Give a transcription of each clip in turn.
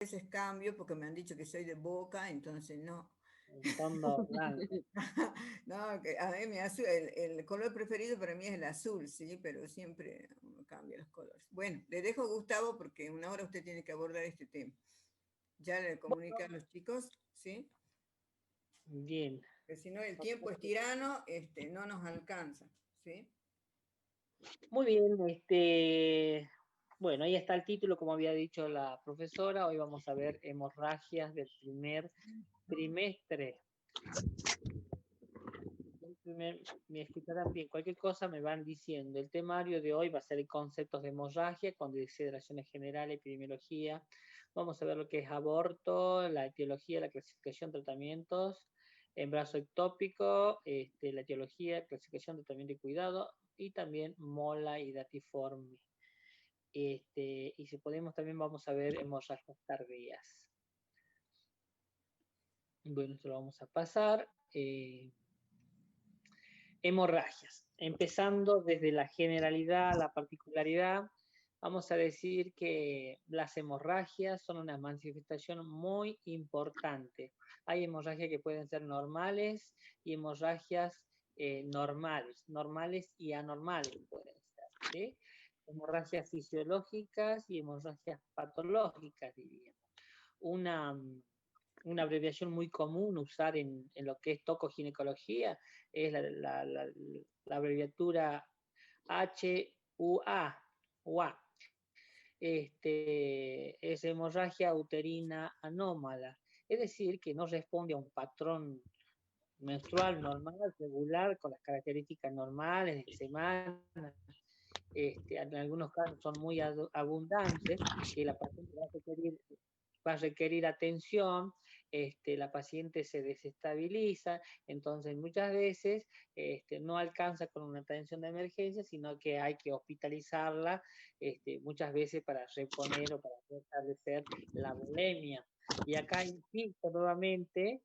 veces cambio porque me han dicho que soy de Boca, entonces no. El fondo blanco. No, que a mí el color preferido para mí es el azul, sí, pero siempre uno cambia los colores. Bueno, le dejo a Gustavo porque en una hora usted tiene que abordar este tema. Ya le comuniqué a los chicos, ¿sí? Bien. Que si no el tiempo es tirano, no nos alcanza, ¿sí? Muy bien, bueno, ahí está el título, como había dicho la profesora. Hoy vamos a ver hemorragias del primer trimestre. Me escucharán bien, cualquier cosa me van diciendo. El temario de hoy va a ser conceptos de hemorragia, consideraciones generales, epidemiología. Vamos a ver lo que es aborto, la etiología, la clasificación, tratamientos, embarazo ectópico, la etiología, clasificación, tratamiento y cuidado, y también mola y datiforme. Y si podemos también vamos a ver hemorragias tardías. Bueno, esto lo vamos a pasar. Hemorragias. Empezando desde la generalidad a la particularidad, vamos a decir que las hemorragias son una manifestación muy importante. Hay hemorragias que pueden ser normales y hemorragias normales y anormales pueden ser, ¿sí? Hemorragias fisiológicas y hemorragias patológicas, diríamos. Una abreviación muy común usar en lo que es tocoginecología es la abreviatura HUA, UA. Es hemorragia uterina anómala, es decir, que no responde a un patrón menstrual normal, regular, con las características normales de semana. En algunos casos son muy abundantes, que la paciente va a requerir atención, la paciente se desestabiliza, entonces muchas veces no alcanza con una atención de emergencia, sino que hay que hospitalizarla muchas veces para reponer o para restablecer la bulimia. Y acá insisto nuevamente,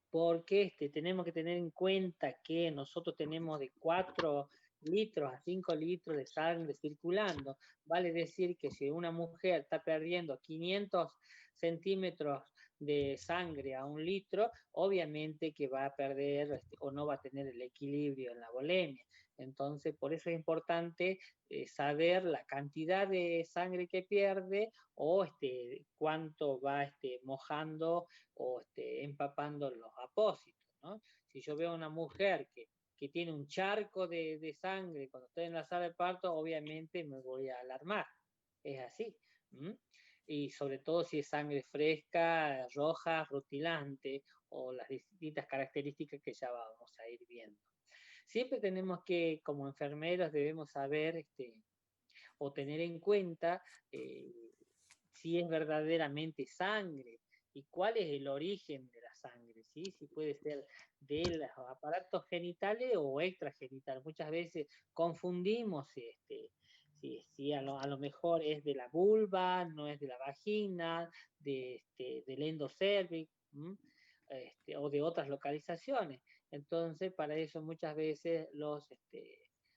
porque tenemos que tener en cuenta que nosotros tenemos de 4 litros a 5 litros de sangre circulando. Vale decir que si una mujer está perdiendo 500 centímetros de sangre a 1 litro, obviamente que va a perder o no va a tener el equilibrio en la bulimia. Entonces, por eso es importante saber la cantidad de sangre que pierde o cuánto va mojando o empapando los apósitos, ¿no? Si yo veo a una mujer que tiene un charco de sangre cuando estoy en la sala de parto, obviamente me voy a alarmar. Es así. ¿Mm? Y sobre todo si es sangre fresca, roja, rutilante, o las distintas características que ya vamos a ir viendo. Siempre tenemos que, como enfermeros, debemos saber o tener en cuenta si es verdaderamente sangre y cuál es el origen de la sangre, ¿sí? Si puede ser de los aparatos genitales o extragenitales. Muchas veces confundimos si a lo mejor es de la vulva, no es de la vagina, del endocervix, o de otras localizaciones. Entonces, para eso muchas veces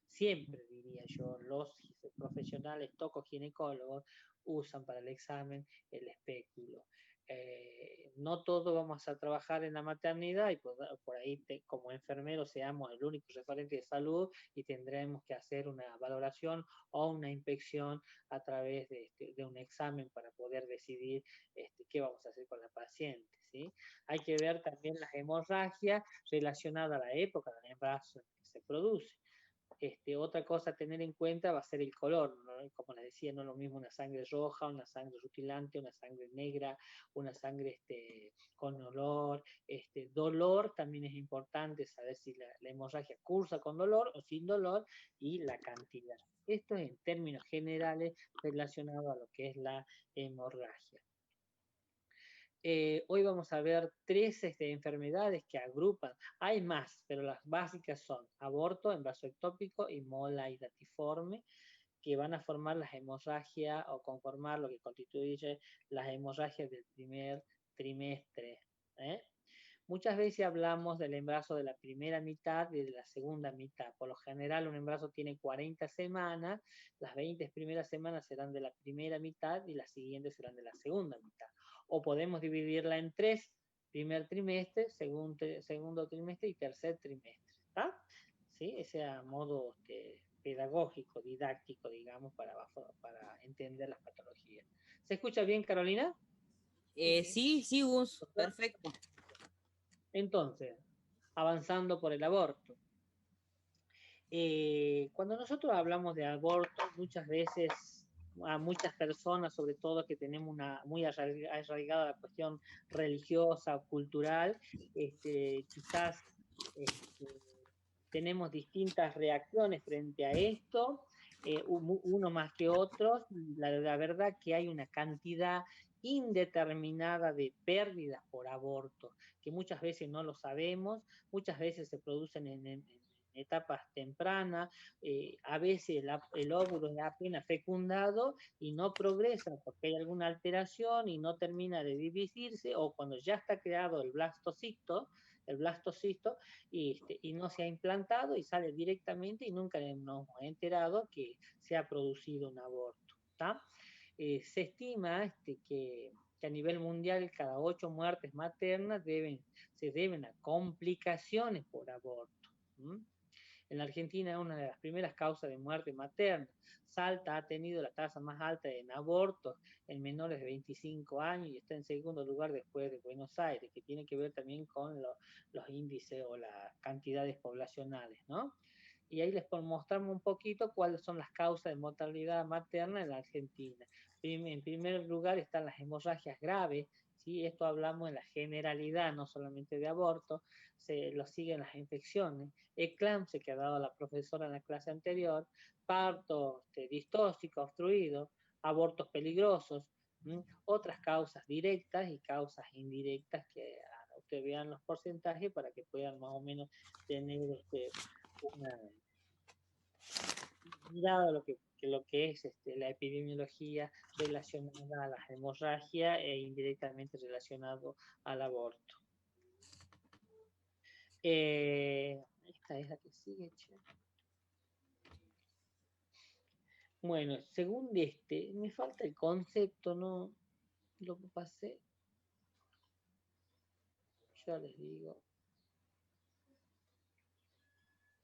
siempre diría yo, los profesionales tocoginecólogos usan para el examen el espéculo. No todos vamos a trabajar en la maternidad y por ahí como enfermeros seamos el único referente de salud y tendremos que hacer una valoración o una inspección a través de un examen para poder decidir qué vamos a hacer con la paciente, ¿sí? Hay que ver también las hemorragias relacionadas a la época del embarazo en que se produce. Otra cosa a tener en cuenta va a ser el color, ¿no? Como les decía, no es lo mismo una sangre roja, una sangre rutilante, una sangre negra, una sangre con olor. Dolor también es importante saber si la hemorragia cursa con dolor o sin dolor y la cantidad. Esto es en términos generales relacionado a lo que es la hemorragia. Hoy vamos a ver 3 enfermedades que agrupan. Hay más, pero las básicas son aborto, embarazo ectópico y mola y datiforme, que van a formar las hemorragias o conformar lo que constituye las hemorragias del primer trimestre. ¿eh? Muchas veces hablamos del embarazo de la primera mitad y de la segunda mitad. Por lo general, un embarazo tiene 40 semanas, las 20 primeras semanas serán de la primera mitad y las siguientes serán de la segunda mitad. O podemos dividirla en tres: primer trimestre, segundo trimestre y tercer trimestre. ¿Está? ¿Sí? Ese a modo pedagógico, didáctico, digamos, para entender las patologías. ¿Se escucha bien, Carolina? Sí, Gus, perfecto. Entonces, avanzando por el aborto. Cuando nosotros hablamos de aborto, muchas veces a muchas personas, sobre todo que tenemos una muy arraigada la cuestión religiosa o cultural, quizás tenemos distintas reacciones frente a esto, uno más que otros. La verdad que hay una cantidad indeterminada de pérdidas por aborto, que muchas veces no lo sabemos, muchas veces se producen en etapas tempranas, a veces el óvulo es apenas fecundado y no progresa porque hay alguna alteración y no termina de dividirse, o cuando ya está creado el blastocisto y no se ha implantado y sale directamente y nunca nos hemos enterado que se ha producido un aborto. ¿Tá? Se estima que a nivel mundial cada 8 muertes maternas se deben a complicaciones por aborto. En la Argentina es una de las primeras causas de muerte materna. Salta ha tenido la tasa más alta en abortos en menores de 25 años y está en segundo lugar después de Buenos Aires, que tiene que ver también con los índices o las cantidades poblacionales, ¿no? Y ahí les mostramos un poquito cuáles son las causas de mortalidad materna en la Argentina. En primer lugar están las hemorragias graves, ¿sí? Esto hablamos en la generalidad, no solamente de aborto, lo siguen las infecciones, eclampsia que ha dado la profesora en la clase anterior, parto distóxico, obstruido, abortos peligrosos, otras causas directas y causas indirectas que ustedes vean los porcentajes para que puedan más o menos tener una mirada de lo que es la epidemiología relacionada a la hemorragia e indirectamente relacionado al aborto. Esta es la que sigue, che. Bueno, según me falta el concepto, ¿no? Lo que pasé. Ya les digo.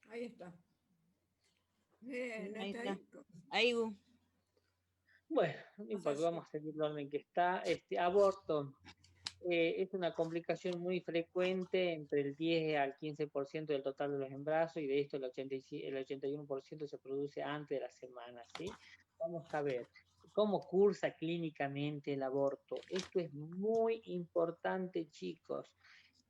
Ahí está. Bien, Ahí está ahí. Ahí, Gus. Bueno, no importa, vamos a seguir el orden que está. Aborto es una complicación muy frecuente, entre el 10 al 15% del total de los embarazos, y de esto el 81% se produce antes de la semana, ¿sí? Vamos a ver cómo cursa clínicamente el aborto. Esto es muy importante, chicos.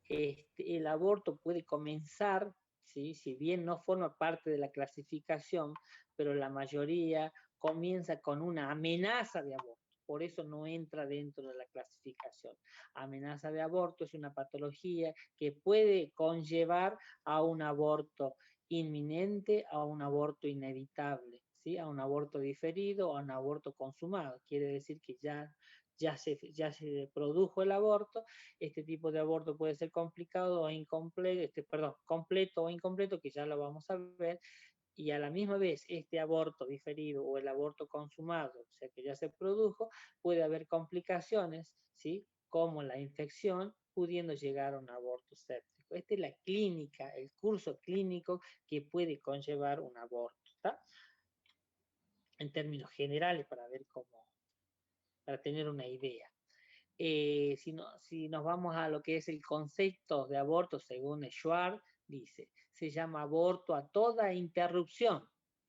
El aborto puede comenzar, ¿sí? Si bien no forma parte de la clasificación, pero la mayoría comienza con una amenaza de aborto. Por eso no entra dentro de la clasificación. Amenaza de aborto es una patología que puede conllevar a un aborto inminente, a un aborto inevitable, ¿sí? A un aborto diferido o a un aborto consumado. Quiere decir que ya se produjo el aborto. Este tipo de aborto puede ser complicado o incompleto, completo o incompleto, que ya lo vamos a ver, y a la misma vez este aborto diferido o el aborto consumado, o sea que ya se produjo, puede haber complicaciones, ¿sí? Como la infección, pudiendo llegar a un aborto séptico. Esta es la clínica, el curso clínico que puede conllevar un aborto, ¿está? En términos generales, para tener una idea. Si nos vamos a lo que es el concepto de aborto, según Schwartz, dice, se llama aborto a toda interrupción,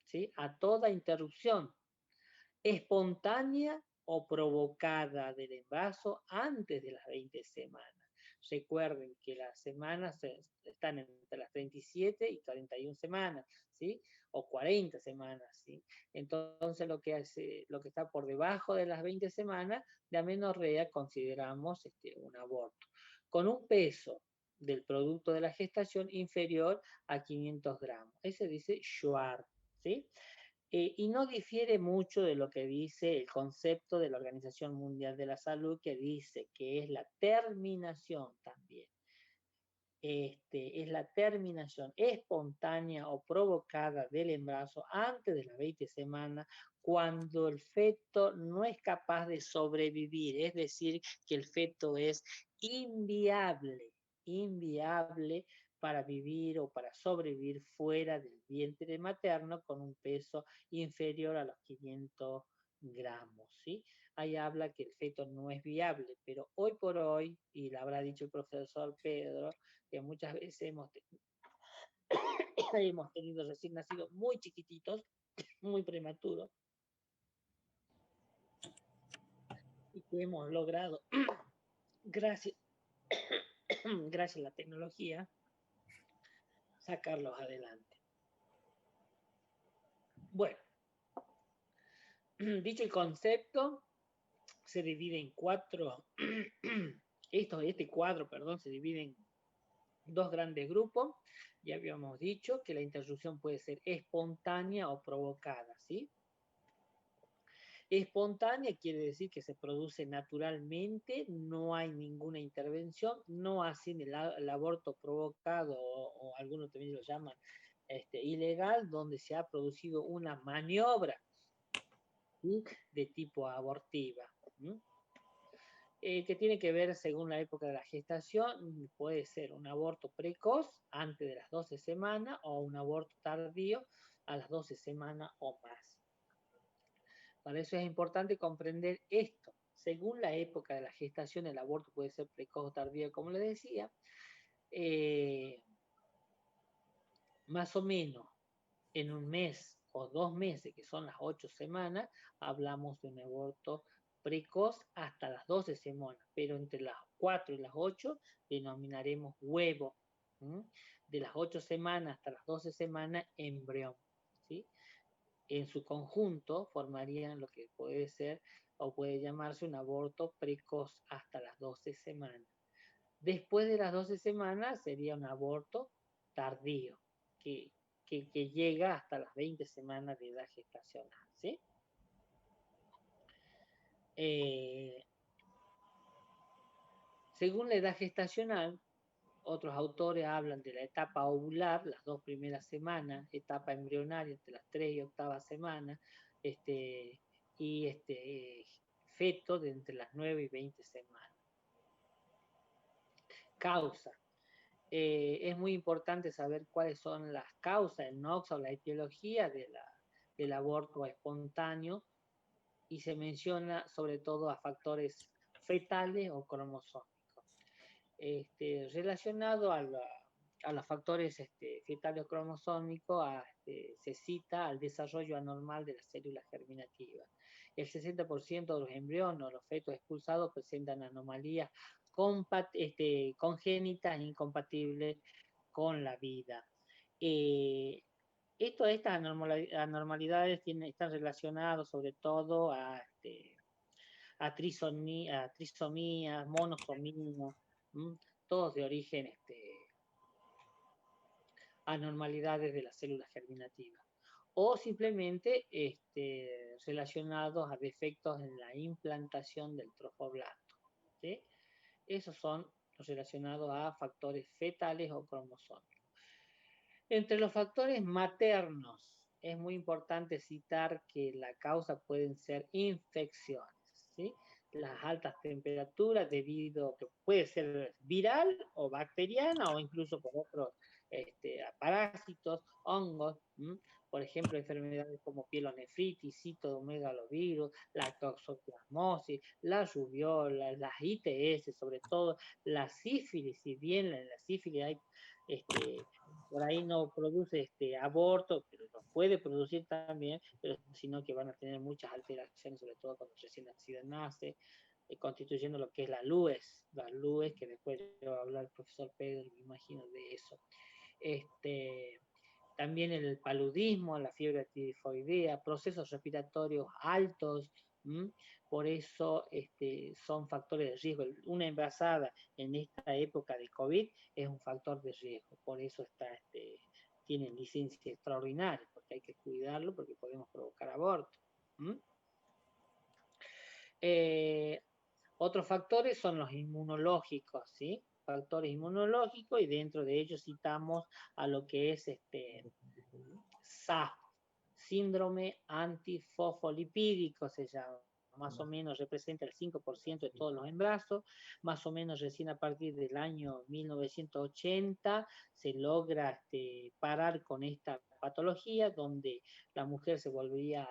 ¿sí? A toda interrupción espontánea o provocada del embarazo antes de las 20 semanas. Recuerden que las semanas están entre las 37 y 41 semanas, ¿sí? O 40 semanas, ¿sí? Entonces lo que está por debajo de las 20 semanas de amenorrea consideramos un aborto. Con un peso del producto de la gestación inferior a 500 gramos. Ese dice Schwartz, ¿sí? Y no difiere mucho de lo que dice el concepto de la Organización Mundial de la Salud, que dice que es la terminación también. es la terminación espontánea o provocada del embarazo antes de las 20 semanas, cuando el feto no es capaz de sobrevivir, es decir, que el feto es inviable para vivir o para sobrevivir fuera del vientre materno con un peso inferior a los 500 gramos, ¿sí? Ahí habla que el feto no es viable, pero hoy por hoy, y lo habrá dicho el profesor Pedro, que muchas veces hemos tenido recién nacidos muy chiquititos, muy prematuros, y que hemos logrado, gracias, gracias a la tecnología, sacarlos adelante. Bueno, dicho el concepto, se divide en cuatro, este cuadro, perdón, se divide en dos grandes grupos. Ya habíamos dicho que la interrupción puede ser espontánea o provocada, ¿sí? Espontánea quiere decir que se produce naturalmente, no hay ninguna intervención, no hacen el aborto provocado o algunos también lo llaman ilegal, donde se ha producido una maniobra, ¿sí?, de tipo abortiva, ¿sí?, que tiene que ver según la época de la gestación. Puede ser un aborto precoz antes de las 12 semanas o un aborto tardío a las 12 semanas o más. Para eso es importante comprender esto. Según la época de la gestación, el aborto puede ser precoz o tardío, como les decía. Más o menos en un mes o 2 meses, que son las 8 semanas, hablamos de un aborto precoz hasta las 12 semanas, pero entre las 4 y las 8 denominaremos huevo. ¿Sí? De las 8 semanas hasta las 12 semanas, embrión. ¿Sí? En su conjunto formarían lo que puede ser o puede llamarse un aborto precoz hasta las 12 semanas. Después de las 12 semanas sería un aborto tardío, que llega hasta las 20 semanas de edad gestacional, ¿sí? Según la edad gestacional, otros autores hablan de la etapa ovular, las 2 primeras semanas, etapa embrionaria entre las 3 y 8 semanas, y feto de entre las 9 y 20 semanas. Causa. Es muy importante saber cuáles son las causas, el NOX o la etiología del aborto espontáneo, y se menciona sobre todo a factores fetales o cromosómicos. Relacionado a los factores fetales o cromosómicos, se cita al desarrollo anormal de las células germinativas. El 60% de los embriones o los fetos expulsados presentan anomalías congénitas incompatibles con la vida. Estas anormalidades están relacionadas sobre todo a trisomías, monosomías, todos de origen anormalidades de las células germinativas, o simplemente relacionados a defectos en la implantación del trofoblasto, ¿sí? Esos son los relacionados a factores fetales o cromosómicos. Entre los factores maternos, es muy importante citar que la causa pueden ser infecciones, ¿sí? Las altas temperaturas debido que puede ser viral o bacteriana o incluso por otros parásitos, hongos, por ejemplo, enfermedades como pielonefritis, citomegalovirus, la toxoplasmosis, la rubiola, las ITS, sobre todo la sífilis. Si bien la sífilis hay, por ahí no produce aborto, pero lo puede producir también, pero sino que van a tener muchas alteraciones, sobre todo cuando recién nacida nace, constituyendo lo que es la LUES, que después va a hablar el profesor Pedro, me imagino, de eso. También el paludismo, la fiebre tifoidea, procesos respiratorios altos, por eso son factores de riesgo. Una embarazada en esta época de COVID es un factor de riesgo, por eso tienen licencia extraordinaria, porque hay que cuidarlo, porque podemos provocar aborto. Otros factores son los inmunológicos, ¿sí? factores inmunológicos, y dentro de ellos citamos a lo que es SAF, síndrome antifosfolipídico se llama. Más o menos representa el 5% de todos los embarazos, más o menos recién a partir del año 1980 se logra parar con esta patología, donde la mujer se volvería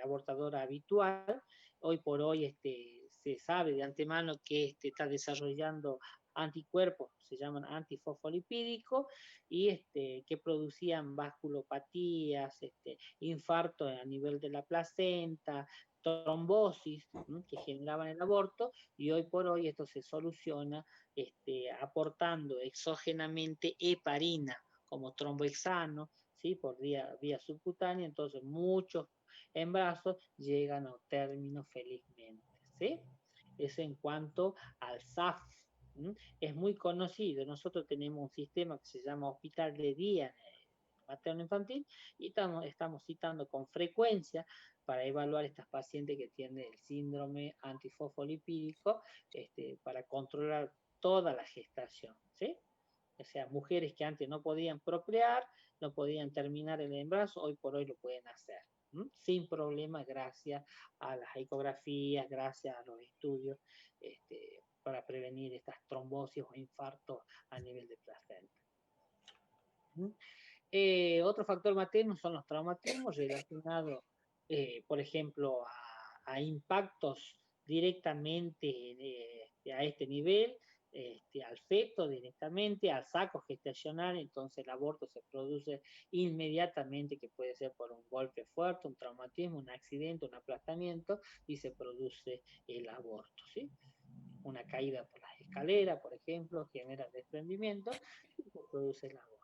abortadora habitual. Hoy por hoy se sabe de antemano que está desarrollando anticuerpos, se llaman antifosfolipídicos, y que producían vasculopatías, infarto a nivel de la placenta, trombosis, que generaban el aborto, y hoy por hoy esto se soluciona aportando exógenamente heparina como trombohexano, ¿sí? Por vía subcutánea. Entonces muchos embarazos llegan a término felizmente, ¿sí? Eso en cuanto al SAF. Es muy conocido. Nosotros tenemos un sistema que se llama Hospital de Día materno-infantil, y estamos citando con frecuencia para evaluar estas pacientes que tienen el síndrome antifosfolipídico, para controlar toda la gestación, ¿sí? O sea, mujeres que antes no podían procrear, no podían terminar el embarazo, hoy por hoy lo pueden hacer, sin problema, gracias a las ecografías, gracias a los estudios, para prevenir estas trombosis o infartos a nivel de placenta. Otro factor materno son los traumatismos relacionados, por ejemplo, a impactos directamente a este nivel, al feto directamente, al saco gestacional. Entonces el aborto se produce inmediatamente, que puede ser por un golpe fuerte, un traumatismo, un accidente, un aplastamiento, y se produce el aborto, ¿sí? Una caída por las escaleras, por ejemplo, genera desprendimiento y se produce el aborto.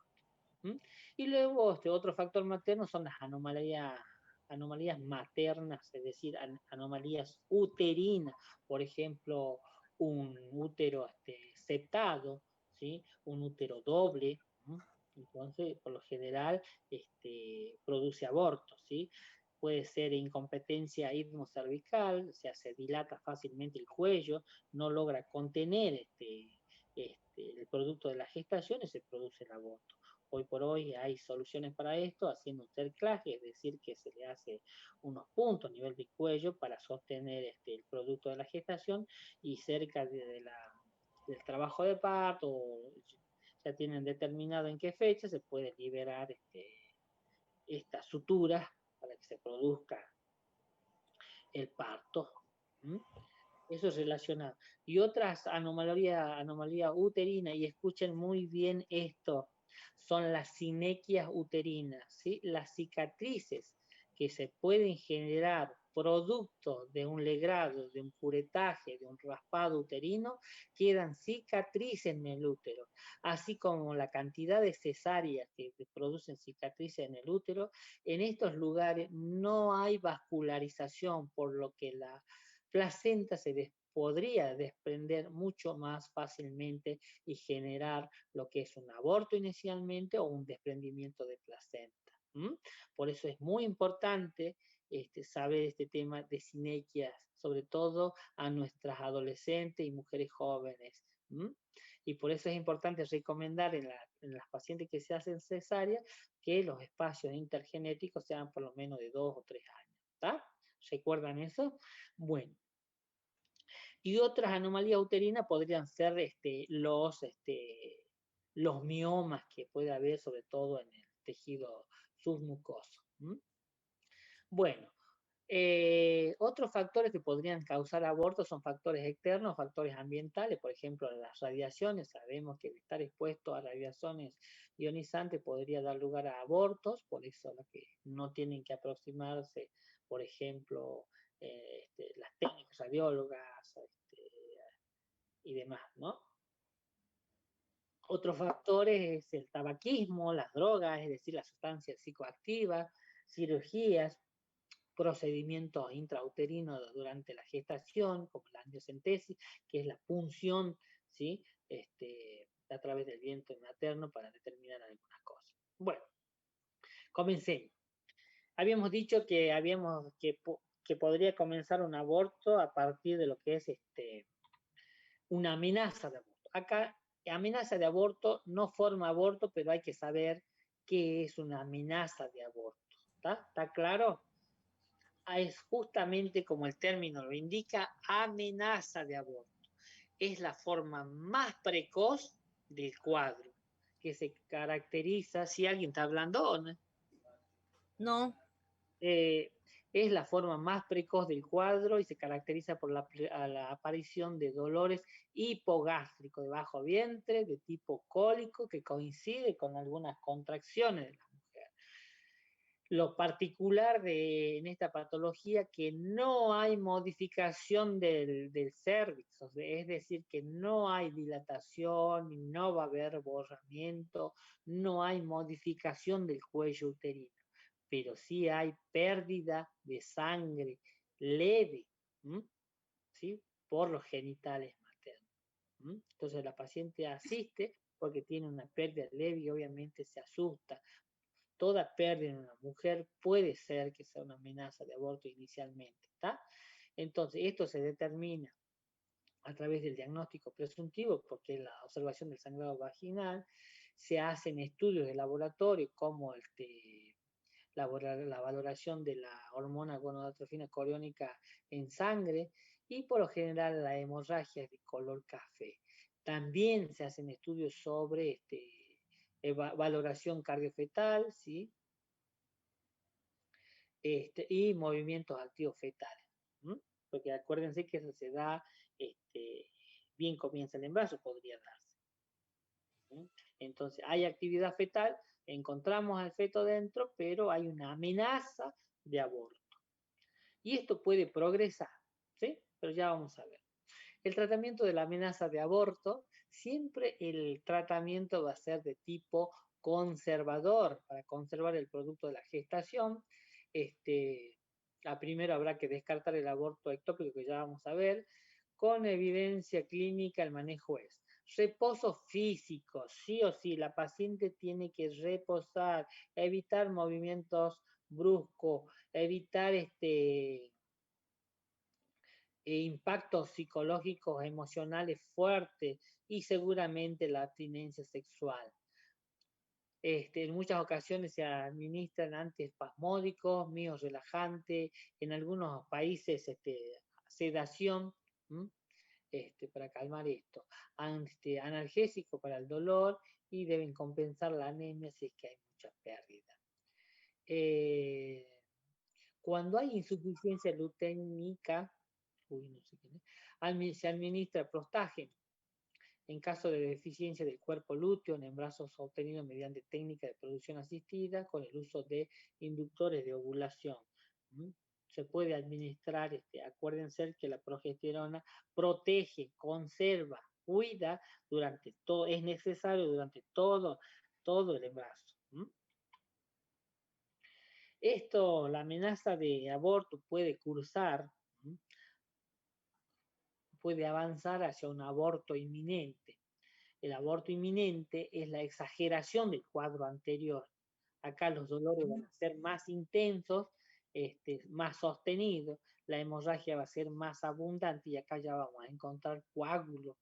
Y luego otro factor materno son las anomalías maternas, es decir, anomalías uterinas, por ejemplo, un útero septado, ¿sí? Un útero doble. Entonces, por lo general, produce abortos, ¿sí? Puede ser incompetencia cervical, o sea, se dilata fácilmente el cuello, no logra contener el producto de la gestación y se produce el aborto. Hoy por hoy hay soluciones para esto, haciendo un cerclaje, es decir, que se le hace unos puntos a nivel de cuello para sostener el producto de la gestación, y cerca del trabajo de parto, ya tienen determinado en qué fecha se puede liberar esta sutura para que se produzca el parto. Eso es relacionado. Y otras anomalías uterinas, y escuchen muy bien esto, son las sinequias uterinas, ¿sí? Las cicatrices que se pueden generar producto de un legrado, de un curetaje, de un raspado uterino, quedan cicatrices en el útero, así como la cantidad de cesáreas que producen cicatrices en el útero. En estos lugares no hay vascularización, por lo que la placenta podría desprender mucho más fácilmente y generar lo que es un aborto inicialmente o un desprendimiento de placenta. Por eso es muy importante saber este tema de sinequias, sobre todo a nuestras adolescentes y mujeres jóvenes. Y por eso es importante recomendar en las pacientes que se hacen cesárea que los espacios intergenéticos sean por lo menos de 2 o 3 años. ¿Está? ¿Recuerdan eso? Bueno. Y otras anomalías uterinas podrían ser los miomas que puede haber, sobre todo en el tejido submucoso. Bueno, otros factores que podrían causar abortos son factores externos, factores ambientales, por ejemplo, las radiaciones. Sabemos que estar expuesto a radiaciones ionizantes podría dar lugar a abortos, por eso lo que no tienen que aproximarse, por ejemplo, las técnicas radiólogas y demás, ¿no? Otros factores es el tabaquismo, las drogas, es decir, las sustancias psicoactivas, cirugías, procedimientos intrauterinos durante la gestación, como la amniocentesis, que es la punción, ¿sí? A través del vientre materno para determinar algunas cosas. Bueno, comencemos. Habíamos dicho que podría comenzar un aborto a partir de lo que es una amenaza de aborto. acá amenaza de aborto no forma aborto, pero hay que saber qué es una amenaza de aborto. ¿Está claro? Es justamente como el término lo indica, amenaza de aborto. Es la forma más precoz del cuadro, que se caracteriza, si alguien está hablando o no, No. es la forma más precoz del cuadro y se caracteriza por la aparición de dolores hipogástricos de bajo vientre, de tipo cólico, que coincide con algunas contracciones de la mujer. Lo particular en esta patología que no hay modificación del cérvix, es decir, que no hay dilatación, no va a haber borramiento, no hay modificación del cuello uterino, pero sí hay pérdida de sangre leve, ¿sí? Por los genitales maternos. Entonces la paciente asiste porque tiene una pérdida leve y obviamente se asusta. Toda pérdida en una mujer puede ser que sea una amenaza de aborto inicialmente, ¿está? Entonces, esto se determina a través del diagnóstico presuntivo, porque la observación del sangrado vaginal, se hacen estudios de laboratorio como la valoración de la hormona gonadotrofina coriónica en sangre y por lo general la hemorragia es de color café. También se hacen estudios sobre valoración cardiofetal, ¿sí? Y movimientos activos fetales. Porque acuérdense que eso se da, bien comienza el embarazo, podría darse. Entonces, hay actividad fetal, encontramos al feto dentro, pero hay una amenaza de aborto. Y esto puede progresar, ¿sí? Pero ya vamos a ver. El tratamiento de la amenaza de aborto, siempre el tratamiento va a ser de tipo conservador, para conservar el producto de la gestación. Primero habrá que descartar el aborto ectópico, que ya vamos a ver. Con evidencia clínica, el manejo es reposo físico, sí o sí, la paciente tiene que reposar, evitar movimientos bruscos, evitar impactos psicológicos, emocionales fuertes y seguramente la abstinencia sexual. En muchas ocasiones se administran antiespasmódicos, miorelajantes, en algunos países sedación, para calmar esto, analgésico para el dolor y deben compensar la anemia si es que hay mucha pérdida. Cuando hay insuficiencia luténica, se administra prostágeno. En caso de deficiencia del cuerpo lúteo, en embarazos obtenidos mediante técnica de producción asistida con el uso de inductores de ovulación. Se puede administrar, acuérdense que la progesterona protege, conserva, cuida durante todo, es necesario durante todo el embarazo. La amenaza de aborto puede cursar, puede avanzar hacia un aborto inminente. El aborto inminente es la exageración del cuadro anterior. Acá los dolores van a ser más intensos, más sostenidos, la hemorragia va a ser más abundante y acá ya vamos a encontrar coágulos.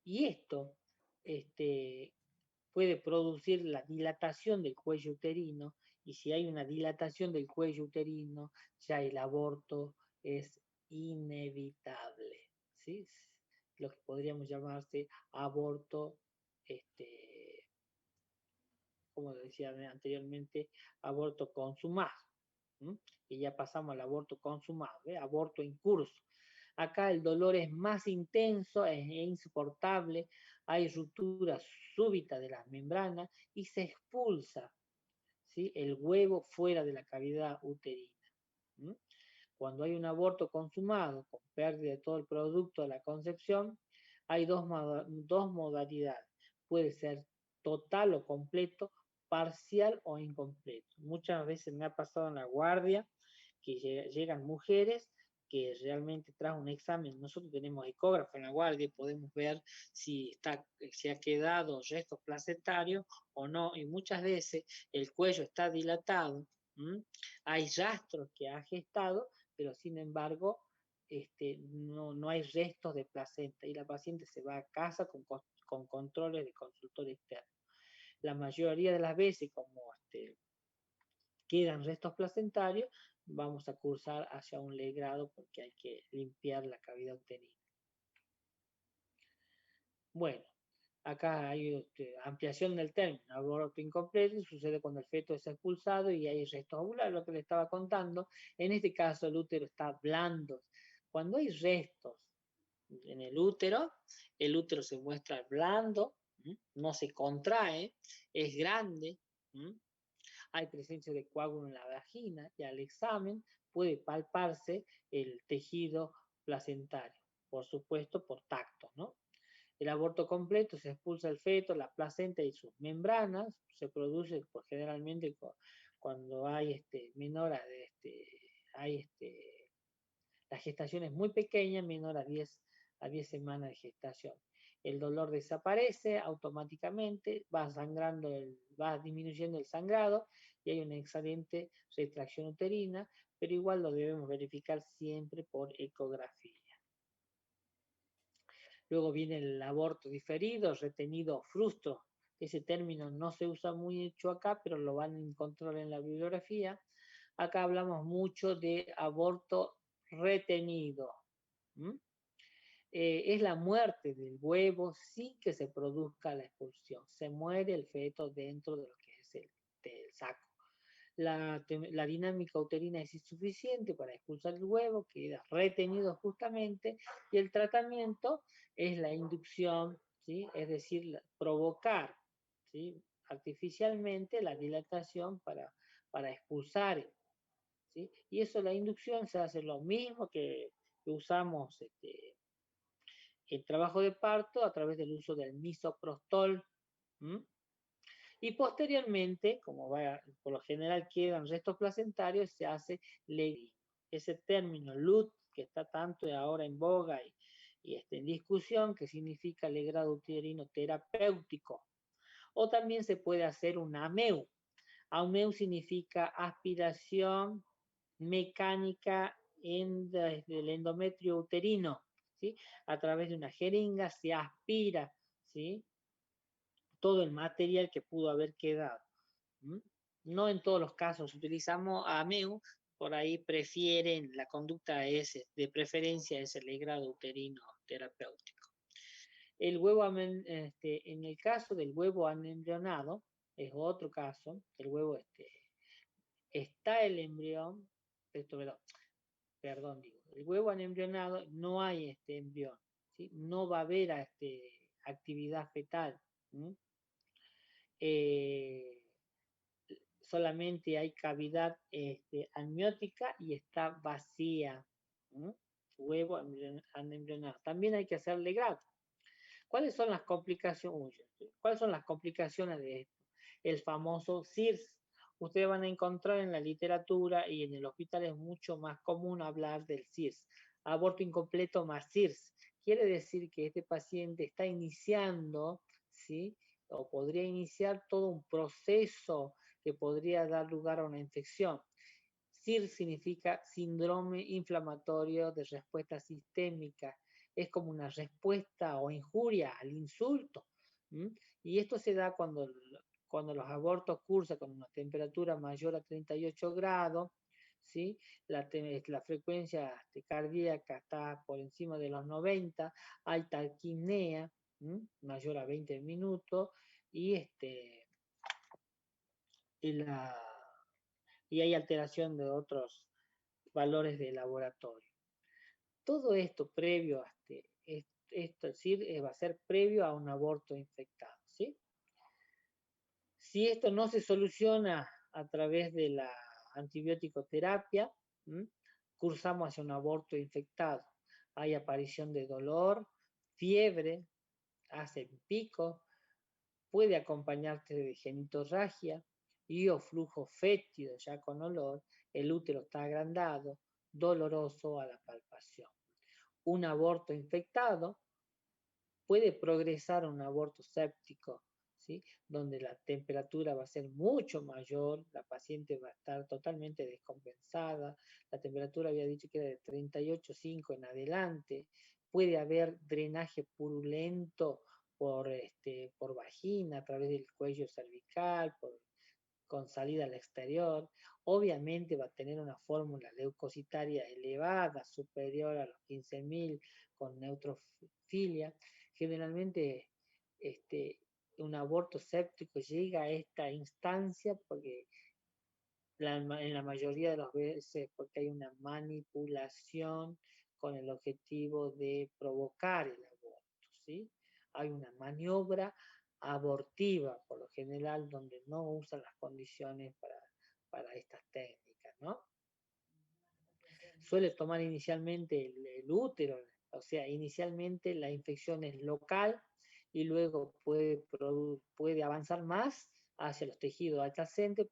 Y esto puede producir la dilatación del cuello uterino, y si hay una dilatación del cuello uterino, ya el aborto es inevitable, ¿sí? Lo que podríamos llamarse aborto, como decía anteriormente, aborto consumado. Y ya pasamos al aborto consumado, aborto en curso. Acá el dolor es más intenso, es insoportable, hay ruptura súbita de las membranas y se expulsa, ¿sí?, el huevo fuera de la cavidad uterina. Cuando hay un aborto consumado con pérdida de todo el producto de la concepción, hay dos modalidades. Puede ser total o completo, parcial o incompleto. Muchas veces me ha pasado en la guardia que llegan mujeres que realmente tras un examen, nosotros tenemos ecógrafo en la guardia y podemos ver si ha quedado restos placentarios o no, y muchas veces el cuello está dilatado, hay rastros que ha gestado, pero sin embargo no hay restos de placenta y la paciente se va a casa con controles de consultorio externo. La mayoría de las veces, como quedan restos placentarios, vamos a cursar hacia un legrado porque hay que limpiar la cavidad uterina. Bueno, acá hay ampliación del término, aborto incompleto, sucede cuando el feto es expulsado y hay restos ovulares, lo que le estaba contando. En este caso el útero está blando. Cuando hay restos en el útero se muestra blando, no se contrae, es grande, hay presencia de coágulo en la vagina y al examen puede palparse el tejido placentario, por supuesto por tacto, ¿no? El aborto completo se expulsa el feto, la placenta y sus membranas, se produce pues, generalmente cuando hay la gestación es muy pequeña, menor a 10 semanas de gestación. El dolor desaparece automáticamente, va disminuyendo el sangrado y hay una excelente retracción uterina, pero igual lo debemos verificar siempre por ecografía. Luego viene el aborto diferido, retenido frustro. Ese término no se usa mucho acá, pero lo van a encontrar en la bibliografía. Acá hablamos mucho de aborto retenido. Es la muerte del huevo sin que se produzca la expulsión. Se muere el feto dentro de lo que es el saco. La dinámica uterina es insuficiente para expulsar el huevo, queda retenido justamente, y el tratamiento es la inducción, ¿sí? Es decir, provocar, ¿sí? Artificialmente la dilatación para expulsar, ¿sí? Y eso, la inducción, se hace lo mismo que usamos el trabajo de parto a través del uso del misoprostol. Y posteriormente, como por lo general quedan restos placentarios, se hace legrado. Ese término LUT, que está tanto ahora en boga y en discusión, que significa legrado uterino terapéutico. O también se puede hacer un AMEU. AMEU significa aspiración mecánica desde el endometrio uterino, ¿sí? A través de una jeringa se aspira, ¿sí? Todo el material que pudo haber quedado. No en todos los casos utilizamos AMEU, por ahí prefieren, la conducta de preferencia es el legrado uterino terapéutico. El huevo, en el caso del huevo anembrionado, es otro caso, el huevo está el embrión, el huevo anembrionado no hay embrión, ¿sí? No va a haber actividad fetal. Solamente hay cavidad amniótica y está vacía. Huevo anembrionado. También hay que hacer legrado. ¿Cuáles son las complicaciones? ¿Cuáles son las complicaciones de esto? El famoso CIRS. Ustedes van a encontrar en la literatura y en el hospital es mucho más común hablar del CIRS. Aborto incompleto más CIRS. Quiere decir que este paciente está iniciando, ¿sí? O podría iniciar todo un proceso que podría dar lugar a una infección. SIR significa síndrome inflamatorio de respuesta sistémica. Es como una respuesta o injuria al insulto. Y esto se da cuando los abortos cursan con una temperatura mayor a 38 grados, ¿sí? La frecuencia cardíaca está por encima de los 90, hay taquipnea, mayor a 20 minutos, y hay alteración de otros valores de laboratorio. Todo esto previo a va a ser previo a un aborto infectado, ¿sí? Si esto no se soluciona a través de la antibiótico terapia, cursamos hacia un aborto infectado. Hay aparición de dolor, fiebre, hace pico, puede acompañarse de genitorragia y o flujo fétido ya con olor, el útero está agrandado, doloroso a la palpación. Un aborto infectado puede progresar a un aborto séptico, ¿sí? Donde la temperatura va a ser mucho mayor, la paciente va a estar totalmente descompensada, la temperatura había dicho que era de 38,5 en adelante, puede haber drenaje purulento por vagina, a través del cuello cervical, con salida al exterior. Obviamente va a tener una fórmula leucocitaria elevada, superior a los 15.000, con neutrofilia. Generalmente un aborto séptico llega a esta instancia porque en la mayoría de las veces porque hay una manipulación con el objetivo de provocar el aborto, ¿sí? Hay una maniobra abortiva, por lo general, donde no usan las condiciones para estas técnicas, ¿no? Suele tomar inicialmente el útero, o sea, inicialmente la infección es local y luego puede avanzar más hacia los tejidos adyacentes,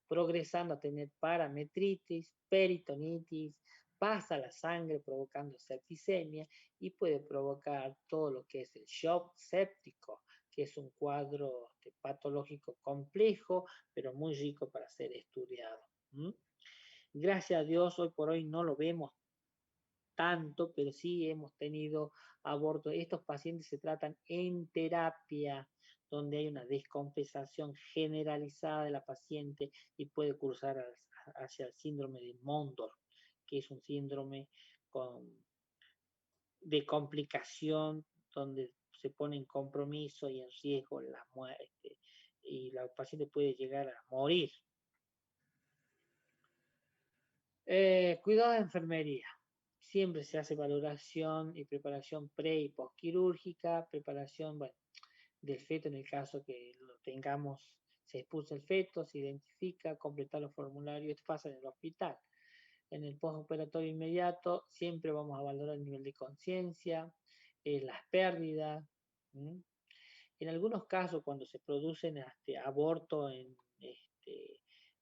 progresando a tener parametritis, peritonitis, pasa la sangre provocando septicemia y puede provocar todo lo que es el shock séptico, que es un cuadro patológico complejo, pero muy rico para ser estudiado. Gracias a Dios, hoy por hoy no lo vemos tanto, pero sí hemos tenido abortos. Estos pacientes se tratan en terapia, donde hay una descompensación generalizada de la paciente y puede cursar hacia el síndrome de Mondor, que es un síndrome de complicación donde se pone en compromiso y en riesgo la muerte y la paciente puede llegar a morir. Cuidado de enfermería. Siempre se hace valoración y preparación pre y postquirúrgica, preparación del feto en el caso que lo tengamos, se expulsa el feto, se identifica, completar los formularios, esto pasa en el hospital. En el postoperatorio inmediato siempre vamos a valorar el nivel de conciencia, las pérdidas. En algunos casos, cuando se producen abortos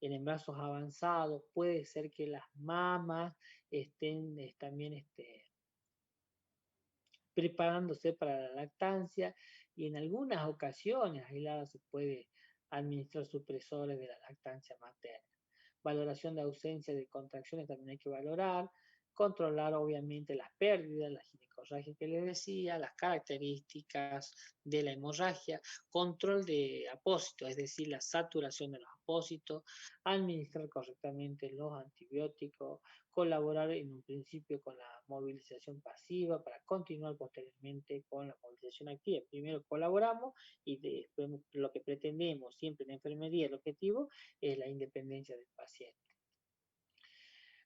en embarazos avanzados, puede ser que las mamas estén también preparándose para la lactancia y en algunas ocasiones aisladas se puede administrar supresores de la lactancia materna. Valoración de ausencia de contracciones también hay que valorar, controlar obviamente las pérdidas, la ginecorragia que les decía, las características de la hemorragia, control de apósitos, es decir, la saturación de los apósitos, administrar correctamente los antibióticos, colaborar en un principio con la movilización pasiva para continuar posteriormente con la movilización activa. Primero colaboramos y después lo que pretendemos siempre en la enfermería, el objetivo es la independencia del paciente.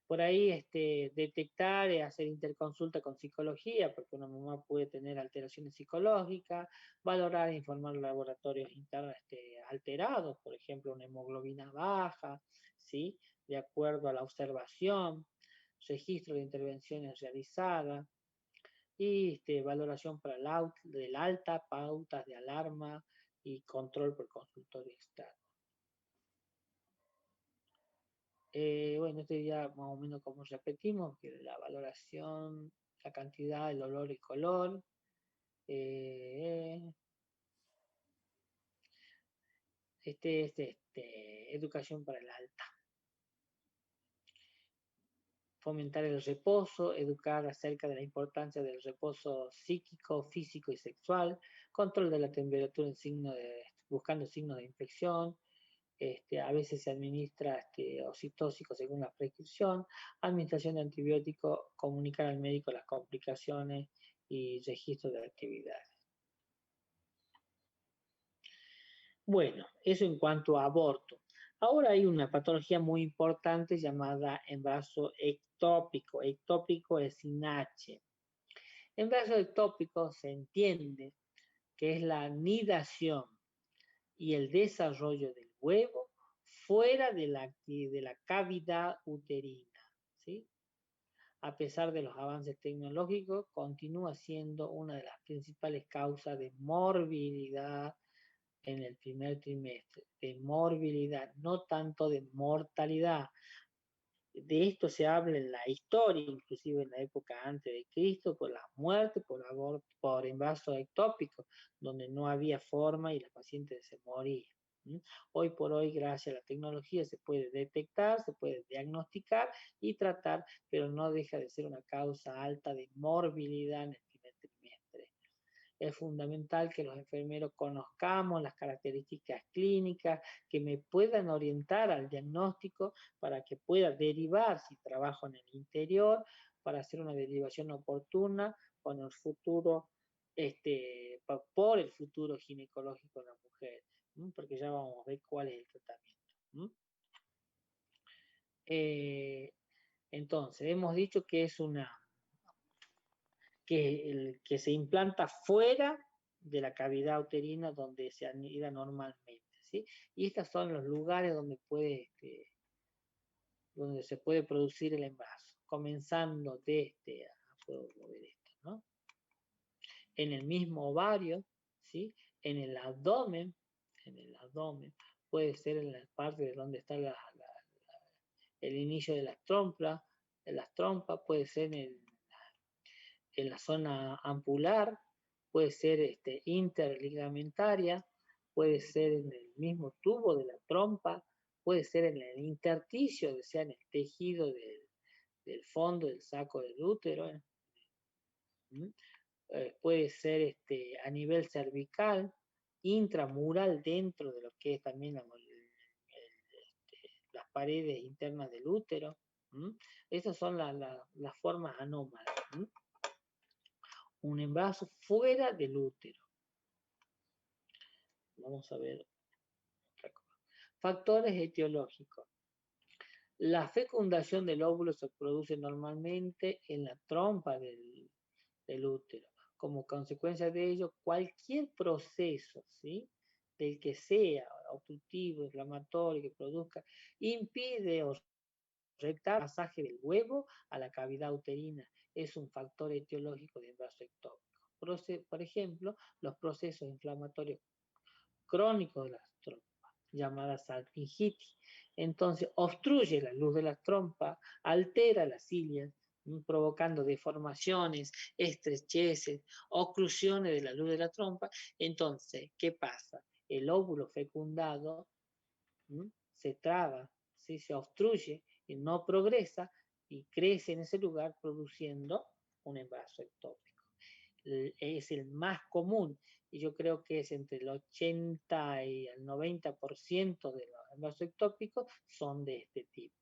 Por ahí detectar y hacer interconsulta con psicología, porque una mamá puede tener alteraciones psicológicas, valorar e informar laboratorios internos alterados, por ejemplo, una hemoglobina baja, ¿sí? De acuerdo a la observación, registro de intervenciones realizadas y valoración para del alta, pautas de alarma y control por consultorio externo. Bueno, este ya más o menos como repetimos, que la valoración, la cantidad, el olor y color. Educación para el alta. Fomentar el reposo, educar acerca de la importancia del reposo psíquico, físico y sexual, control de la temperatura buscando signos de infección. A veces se administra oxitóxico según la prescripción, administración de antibióticos, comunicar al médico las complicaciones y registro de actividades. Bueno, eso en cuanto a aborto. Ahora hay una patología muy importante llamada embarazo ectópico. Ectópico es sin H. Embarazo ectópico se entiende que es la nidación y el desarrollo del huevo fuera de la cavidad uterina, ¿sí? A pesar de los avances tecnológicos, continúa siendo una de las principales causas de morbilidad en el primer trimestre, de morbilidad, no tanto de mortalidad. De esto se habla en la historia, inclusive en la época antes de Cristo, por la muerte, por aborto, por embarazo ectópico, donde no había forma y la paciente se moría. Hoy por hoy, gracias a la tecnología, se puede detectar, se puede diagnosticar y tratar, pero no deja de ser una causa alta de morbilidad en el primer trimestre. Es fundamental que los enfermeros conozcamos las características clínicas, que me puedan orientar al diagnóstico para que pueda derivar, si trabajo en el interior, para hacer una derivación oportuna con el futuro, por el futuro ginecológico de la mujer, porque ya vamos a ver cuál es el tratamiento. Entonces, hemos dicho que es que se implanta fuera de la cavidad uterina donde se anida normalmente, ¿sí? Y estos son los lugares donde donde se puede producir el embarazo, comenzando desde, puedo mover esto, ¿no? En el mismo ovario, ¿sí? En el abdomen, puede ser en la parte de donde está el inicio de las trompas, puede ser en la zona ampular, puede ser interligamentaria, puede ser en el mismo tubo de la trompa, puede ser en el intersticio, o sea, en el tejido del fondo del saco del útero. Puede ser a nivel cervical, intramural dentro de lo que es también las paredes internas del útero. Esas son las formas anómalas. Un embarazo fuera del útero. Vamos a ver otra cosa. Factores etiológicos. La fecundación del óvulo se produce normalmente en la trompa del útero. Como consecuencia de ello, cualquier proceso, ¿sí?, del que sea obstructivo, inflamatorio, que produzca, impide o retarda el pasaje del huevo a la cavidad uterina. Es un factor etiológico de embarazo ectópico. Por ejemplo, los procesos inflamatorios crónicos de las trompas, llamadas salpingitis. Entonces, obstruye la luz de las trompas, altera las cilias, provocando deformaciones, estrecheces, oclusiones de la luz de la trompa. Entonces, ¿qué pasa? El óvulo fecundado se traba, ¿sí?, se obstruye y no progresa y crece en ese lugar produciendo un embarazo ectópico. Es el más común y yo creo que es entre el 80 y el 90% de los embarazos ectópicos son de este tipo.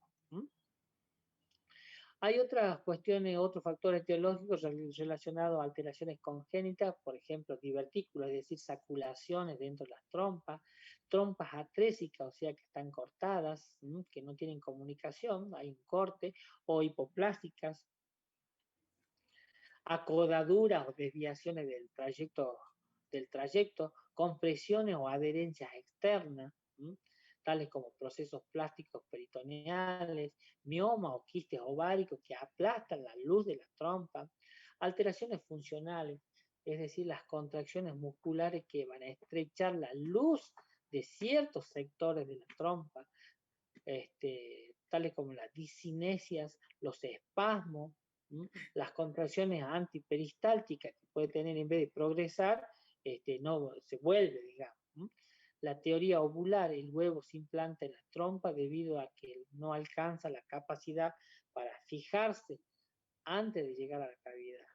Hay otras cuestiones, otros factores etiológicos relacionados a alteraciones congénitas, por ejemplo, divertículos, es decir, saculaciones dentro de las trompas atrésicas, o sea, que están cortadas, que no tienen comunicación, hay un corte, o hipoplásticas, acodaduras o desviaciones del trayecto, compresiones o adherencias externas, tales como procesos plásticos peritoneales, miomas o quistes ováricos que aplastan la luz de la trompa, alteraciones funcionales, es decir, las contracciones musculares que van a estrechar la luz de ciertos sectores de la trompa, tales como las discinesias, los espasmos, las contracciones antiperistálticas que puede tener en vez de progresar, no se vuelve, digamos. La teoría ovular, el huevo se implanta en la trompa debido a que no alcanza la capacidad para fijarse antes de llegar a la cavidad.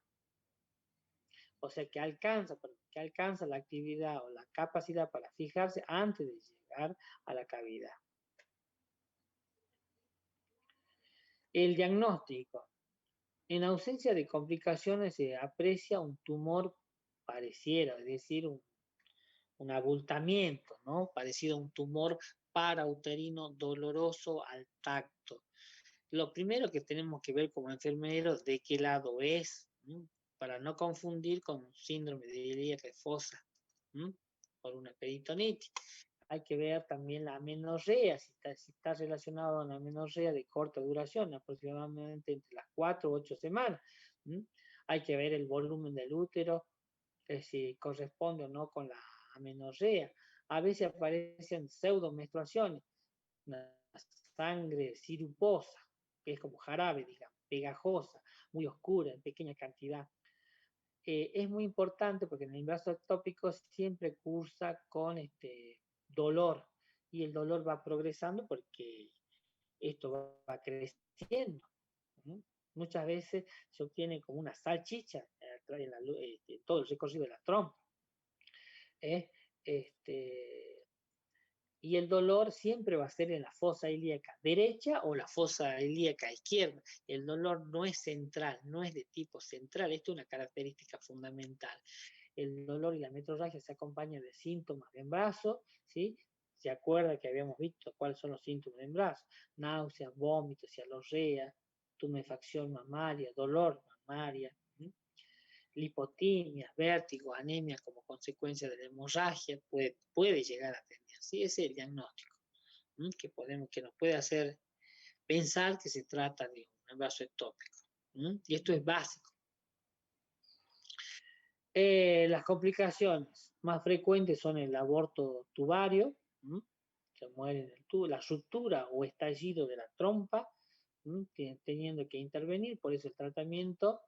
O sea, que alcanza la actividad o la capacidad para fijarse antes de llegar a la cavidad. El diagnóstico. En ausencia de complicaciones se aprecia un tumor pareciera, es decir, un abultamiento, ¿no?, parecido a un tumor parauterino doloroso al tacto. Lo primero que tenemos que ver como enfermeros de qué lado es, ¿no?, para no confundir con un síndrome de ilíaca fosa, por una peritonitis. Hay que ver también la amenorrea, si está relacionado a una amenorrea de corta duración, aproximadamente entre las 4 u 8 semanas. Hay que ver el volumen del útero, si corresponde o no con la amenorrea. A veces aparecen pseudomenstruaciones, una sangre siruposa, que es como jarabe, digamos, pegajosa, muy oscura, en pequeña cantidad. Es muy importante porque en el embarazo ectópico siempre cursa con dolor, y el dolor va progresando porque esto va creciendo. ¿No? Muchas veces se obtiene como una salchicha en todo el recorrido de la trompa. ¿Eh? Este, y el dolor siempre va a ser en la fosa ilíaca derecha o la fosa ilíaca izquierda. El dolor no es central, no es de tipo central, esto es una característica fundamental. El dolor y la metrorragia se acompañan de síntomas de embarazo, ¿sí? ¿Se acuerda que habíamos visto cuáles son los síntomas de embarazo? Náuseas, vómitos, cialorrea, tumefacción mamaria, dolor mamaria, ¿sí? Lipotimias, vértigos, anemia como consecuencia de la hemorragia, puede llegar a tener. ¿Sí? Ese es el diagnóstico que nos puede hacer pensar que se trata de un embarazo ectópico. Y esto es básico. Las complicaciones más frecuentes son el aborto tubario, se muere en el tubo, la ruptura o estallido de la trompa, teniendo que intervenir, por eso el tratamiento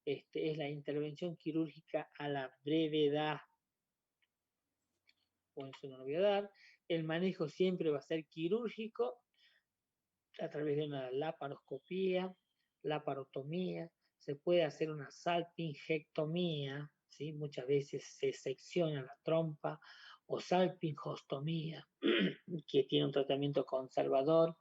es la intervención quirúrgica a la brevedad. Por eso no lo voy a dar. El manejo siempre va a ser quirúrgico a través de una laparoscopía, laparotomía, se puede hacer una salpingectomía, ¿sí? Muchas veces se secciona la trompa, o salpingostomía, que tiene un tratamiento conservador,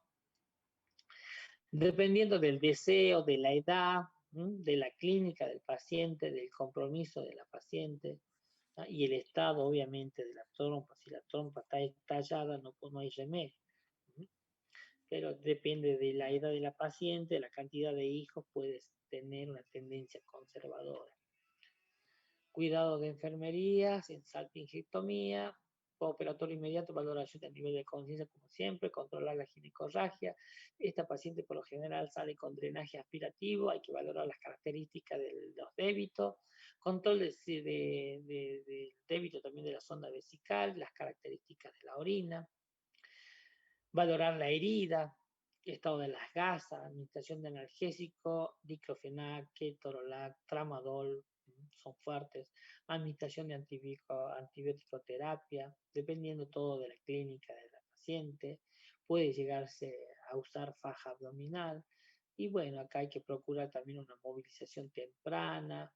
dependiendo del deseo, de la edad, de la clínica del paciente, del compromiso de la paciente, ¿no? Y el estado, obviamente, de la trompa. Si la trompa está estallada, no hay remedio. Pero depende de la edad de la paciente, la cantidad de hijos, puedes tener una tendencia conservadora. Cuidado de enfermería, sin salpingectomía, operatorio inmediato, valoración a nivel de conciencia como siempre, controlar la ginecorragia. Esta paciente por lo general sale con drenaje aspirativo, hay que valorar las características de los débitos, control del débito también de la sonda vesical, las características de la orina, valorar la herida, estado de las gasas, administración de analgésico, diclofenac, ketorolac, tramadol, son fuertes, administración de antibiótico terapia, dependiendo todo de la clínica de la paciente, puede llegarse a usar faja abdominal, y bueno, acá hay que procurar también una movilización temprana,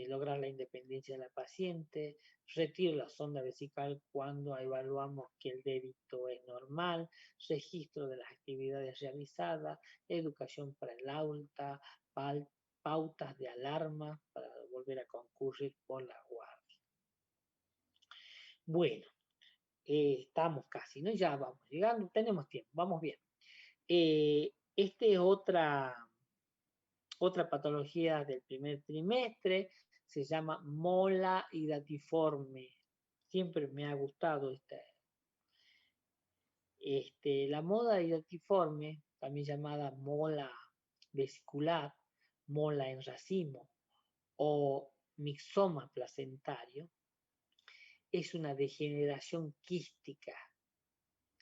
lograr la independencia de la paciente, retiro la sonda vesical cuando evaluamos que el débito es normal, registro de las actividades realizadas, educación para el aula, pautas de alarma para volver a concurrir por la guardia. Bueno, estamos casi, ¿no? Ya vamos llegando, tenemos tiempo, vamos bien. Es otra patología del primer trimestre, se llama mola hidatiforme. Siempre me ha gustado la mola hidatiforme, también llamada mola vesicular, mola en racimo o mixoma placentario, es una degeneración quística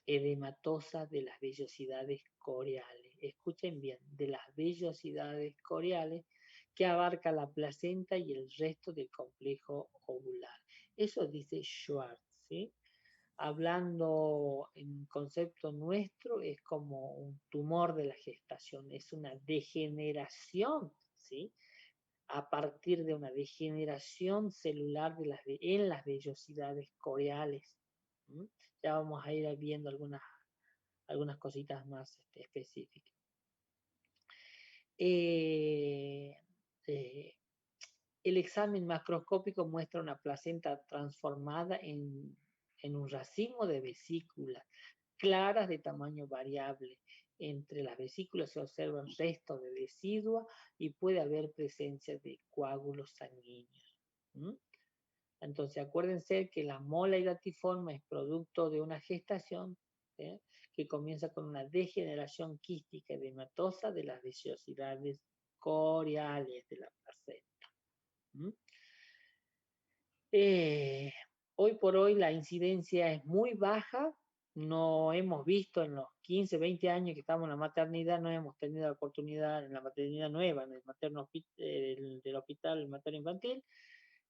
edematosa de las vellosidades coriales. Escuchen bien, de las vellosidades coriales que abarca la placenta y el resto del complejo ovular. Eso dice Schwartz, ¿sí? Hablando en concepto nuestro, es como un tumor de la gestación, es una degeneración, ¿sí? A partir de una degeneración celular en las vellosidades coriales. Ya vamos a ir viendo algunas cositas más específicas. El examen macroscópico muestra una placenta transformada en un racimo de vesículas claras de tamaño variable. Entre las vesículas se observan restos de decidua y puede haber presencia de coágulos sanguíneos. Entonces, acuérdense que la mola hidatiforme es producto de una gestación, ¿sí? Que comienza con una degeneración quística edematosa de las vellosidades coriales de la placenta. Hoy por hoy la incidencia es muy baja, no hemos visto en los 15, 20 años que estamos en la maternidad, no hemos tenido la oportunidad en la maternidad nueva, en el del hospital materno infantil.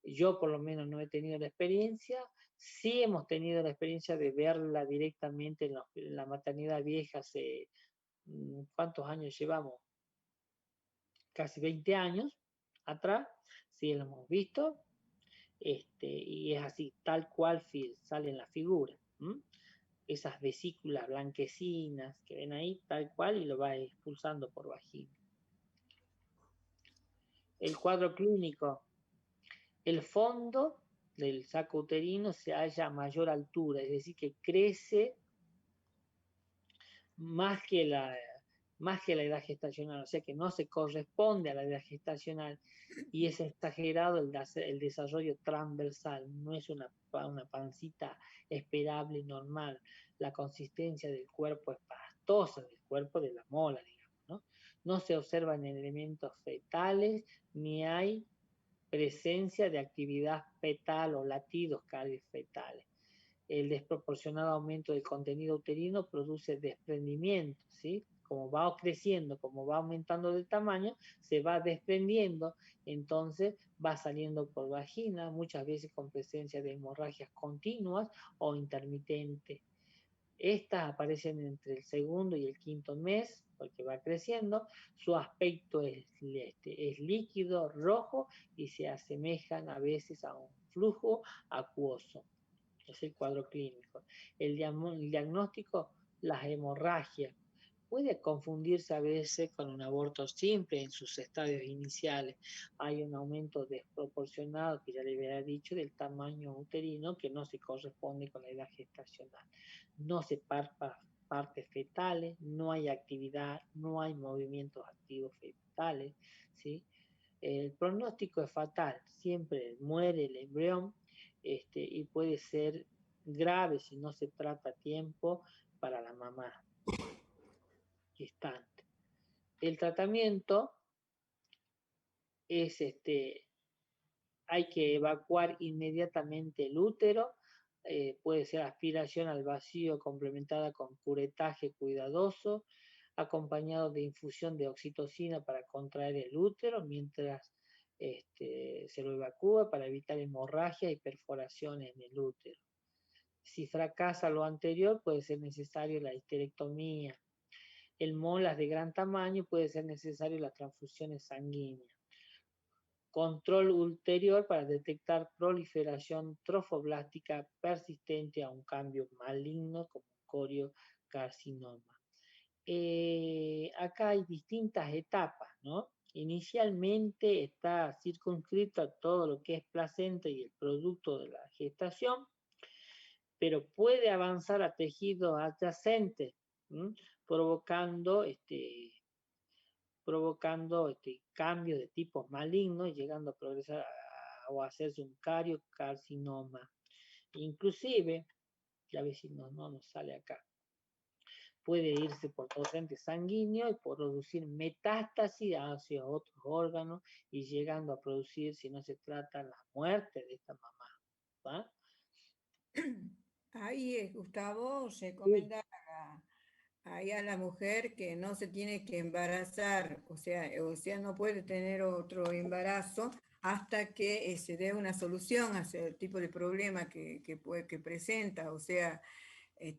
Yo por lo menos no he tenido la experiencia. Sí hemos tenido la experiencia de verla directamente en la maternidad vieja hace, ¿cuántos años llevamos? Casi 20 años atrás, sí lo hemos visto, y es así, tal cual sale en la figura. Esas vesículas blanquecinas que ven ahí, tal cual, y lo va expulsando por vagina. El cuadro clínico, el fondo del saco uterino se halla a mayor altura, es decir, que crece más que la edad gestacional, o sea que no se corresponde a la edad gestacional y es exagerado el desarrollo transversal, no es una pancita esperable y normal. La consistencia del cuerpo es pastosa, del cuerpo de la mola, digamos, ¿no? No se observan elementos fetales ni hay presencia de actividad fetal o latidos fetales. El desproporcionado aumento del contenido uterino produce desprendimiento, ¿sí? Como va creciendo, como va aumentando de tamaño, se va desprendiendo, entonces va saliendo por vagina, muchas veces con presencia de hemorragias continuas o intermitentes. Estas aparecen entre el segundo y el quinto mes, porque va creciendo. Su aspecto es líquido, rojo, y se asemejan a veces a un flujo acuoso. Es el cuadro clínico. El diagnóstico, las hemorragias. Puede confundirse a veces con un aborto simple en sus estadios iniciales. Hay un aumento desproporcionado, que ya le había dicho, del tamaño uterino que no se corresponde con la edad gestacional. No se partes fetales, no hay actividad, no hay movimientos activos fetales, ¿sí? El pronóstico es fatal, siempre muere el embrión, y puede ser grave si no se trata a tiempo para la mamá gestante. El tratamiento es hay que evacuar inmediatamente el útero, puede ser aspiración al vacío complementada con curetaje cuidadoso, acompañado de infusión de oxitocina para contraer el útero mientras se lo evacúa para evitar hemorragia y perforaciones en el útero. Si fracasa lo anterior, puede ser necesario la histerectomía. En molas de gran tamaño puede ser necesario las transfusiones sanguíneas. Control ulterior para detectar proliferación trofoblástica persistente a un cambio maligno como coriocarcinoma. Acá hay distintas etapas, ¿no? Inicialmente está circunscrito a todo lo que es placenta y el producto de la gestación, pero puede avanzar a tejidos adyacentes, provocando cambios de tipo maligno y llegando a progresar o a hacerse un cariocarcinoma. Inclusive, ya ver si no nos sale acá, puede irse por torrente sanguíneo y producir metástasis hacia otros órganos y llegando a producir, si no se trata, la muerte de esta mamá, ¿va? Ahí, Gustavo, Sí. recomienda ahí a la mujer que no se tiene que embarazar, o sea, no puede tener otro embarazo hasta que se dé una solución a ese tipo de problema que presenta, o sea,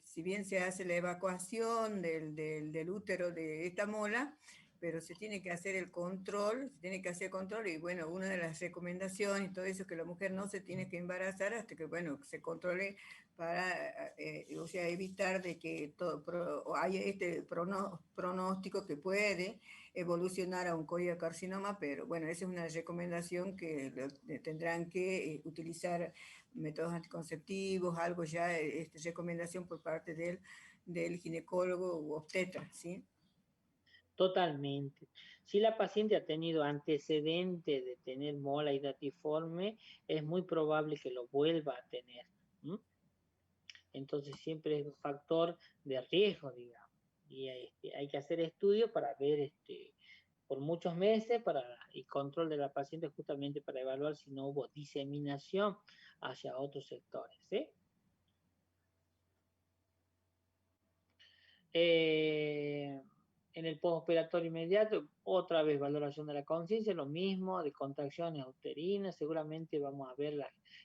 si bien se hace la evacuación del útero de esta mola, pero se tiene que hacer el control, y bueno, una de las recomendaciones y todo eso, que la mujer no se tiene que embarazar hasta que, bueno, se controle para, o sea, evitar de que haya este pronóstico que puede evolucionar a un coriocarcinoma, pero bueno, esa es una recomendación que tendrán que utilizar métodos anticonceptivos, algo ya, recomendación por parte del ginecólogo u obstetra, ¿sí? Totalmente. Si la paciente ha tenido antecedentes de tener mola hidatiforme, es muy probable que lo vuelva a tener. Entonces siempre es un factor de riesgo, digamos. Y hay que hacer estudios para ver por muchos meses y control de la paciente justamente para evaluar si no hubo diseminación hacia otros sectores. ¿Sí? En el postoperatorio inmediato, otra vez valoración de la conciencia, lo mismo, de contracciones uterinas, seguramente vamos a ver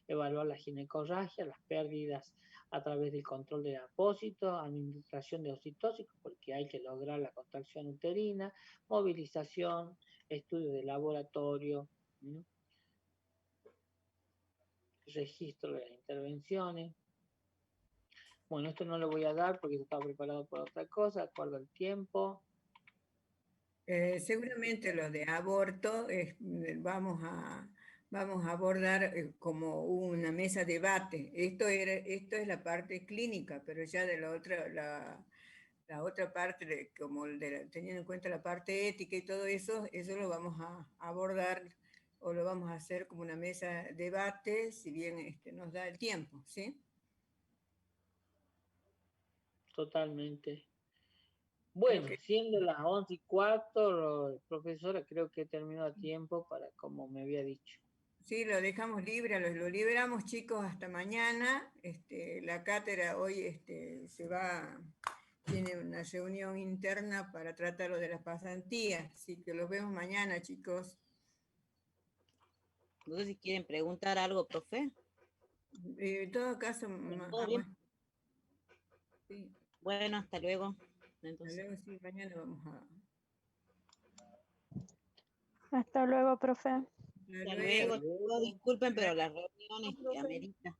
evaluar la ginecorragia, las pérdidas a través del control del apósito, administración de oxitóxicos, porque hay que lograr la contracción uterina, movilización, estudios de laboratorio, registro de las intervenciones. Bueno, esto no lo voy a dar porque está preparado por otra cosa, de acuerdo al tiempo. Seguramente lo de aborto vamos a abordar como una mesa de debate. Esto es la parte clínica, pero ya de la otra parte, teniendo en cuenta la parte ética y todo eso, eso lo vamos a abordar o lo vamos a hacer como una mesa de debate, si bien nos da el tiempo, ¿sí? Totalmente. Bueno, siendo las 11:15, profesora, creo que terminó a tiempo para como me había dicho. Sí, lo dejamos libre, lo liberamos, chicos, hasta mañana. La cátedra hoy tiene una reunión interna para tratar lo de las pasantías, así que los vemos mañana, chicos. No sé si quieren preguntar algo, profe. En todo caso, sí. Bueno, hasta luego. Entonces. Hasta luego, sí, mañana vamos a... Hasta luego, profe. Hasta luego. Disculpen, pero la reunión amerita.